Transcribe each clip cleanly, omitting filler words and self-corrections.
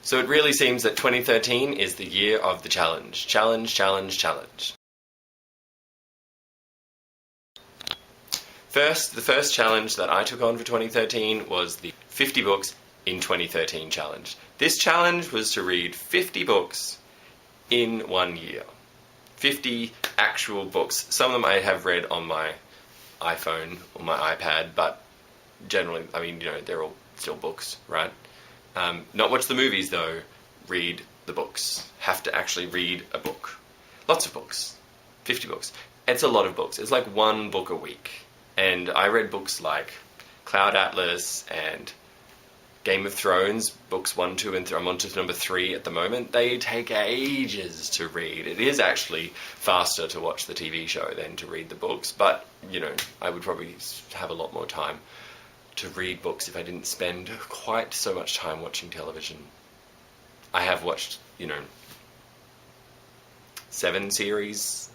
So it really seems that 2013 is the year of the challenge. Challenge, challenge, challenge. The first challenge that I took on for 2013 was the 50 books in 2013 challenge. This challenge was to read 50 books in 1 year. 50 actual books. Some of them I have read on my iPhone or my iPad, but generally, I mean, they're all still books, right? Not watch the movies though, read the books. Have to actually read a book. Lots of books. 50 books. It's a lot of books. It's like one book a week. And I read books like Cloud Atlas and Game of Thrones, books 1, 2, and 3. I'm on to number 3 at the moment. They take ages to read. It is actually faster to watch the TV show than to read the books, but, I would probably have a lot more time to read books if I didn't spend quite so much time watching television. I have watched, 7 seasons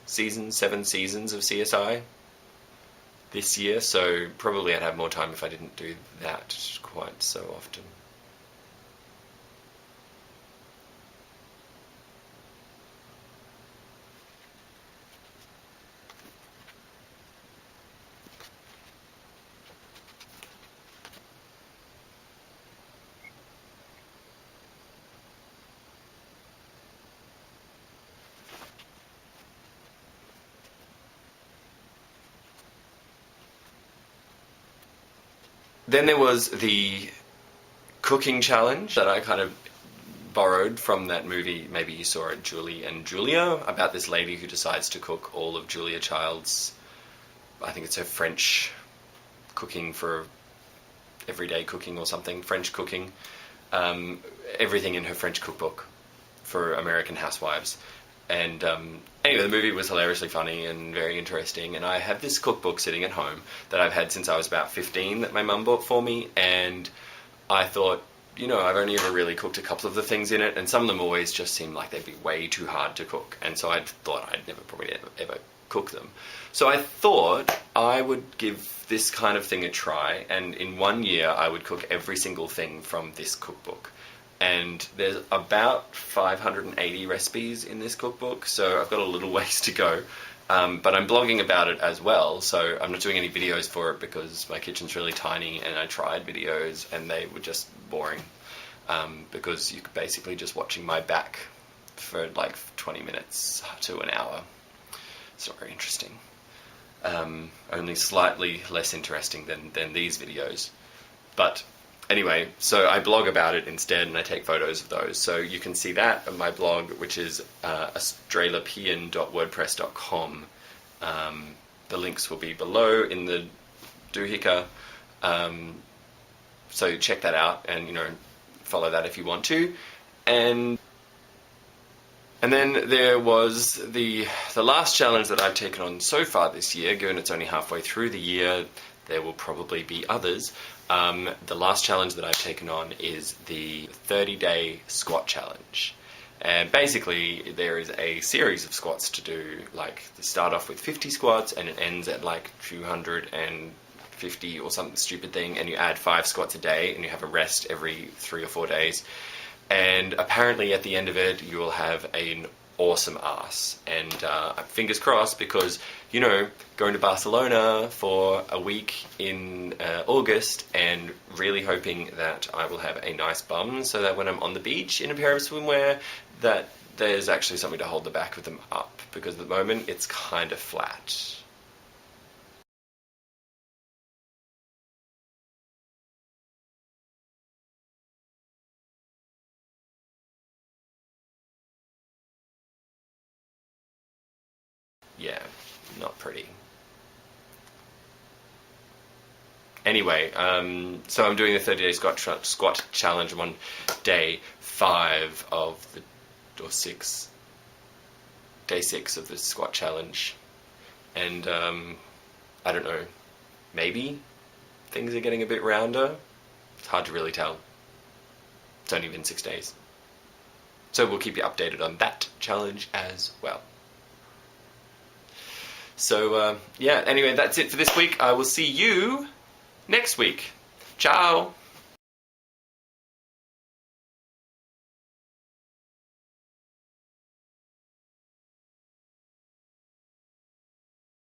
of CSI this year, so probably I'd have more time if I didn't do that quite so often. Then there was the cooking challenge that I kind of borrowed from that movie, maybe you saw it, Julie and Julia, about this lady who decides to cook all of Julia Child's, I think it's her French cooking for everyday cooking or something, French cooking, everything in her French cookbook for American housewives. And anyway, the movie was hilariously funny and very interesting, and I have this cookbook sitting at home that I've had since I was about 15 that my mum bought for me, and I thought, I've only ever really cooked a couple of the things in it, and some of them always just seemed like they'd be way too hard to cook, and so I thought I'd never probably ever cook them. So I thought I would give this kind of thing a try, and in 1 year I would cook every single thing from this cookbook. And there's about 580 recipes in this cookbook, so I've got a little ways to go. But I'm blogging about it as well, so I'm not doing any videos for it because my kitchen's really tiny, and I tried videos and they were just boring. Because you're basically just watching my back for like 20 minutes to an hour. It's not very interesting. Only slightly less interesting than these videos. But anyway, so I blog about it instead, and I take photos of those. So you can see that on my blog, which is australiapian.wordpress.com. The links will be below in the doohickey. So check that out, and follow that if you want to. And then there was the last challenge that I've taken on so far this year. Given it's only halfway through the year, there will probably be others. The last challenge that I've taken on is the 30-day squat challenge. And basically, there is a series of squats to do. Like, they start off with 50 squats, and it ends at like 250 or some stupid thing, and you add 5 squats a day, and you have a rest every 3 or 4 days. And apparently, at the end of it, you will have an awesome ass. And fingers crossed, because going to Barcelona for a week in August, and really hoping that I will have a nice bum, so that when I'm on the beach in a pair of swimwear, that there's actually something to hold the back of them up, because at the moment it's kind of flat. Yeah, not pretty. Anyway, so I'm doing the 30-day squat challenge. I'm on day 5 of day 6 of the squat challenge. And, I don't know, maybe things are getting a bit rounder. It's hard to really tell. It's only been 6 days. So we'll keep you updated on that challenge as well. So, yeah, anyway, that's it for this week. I will see you next week. Ciao!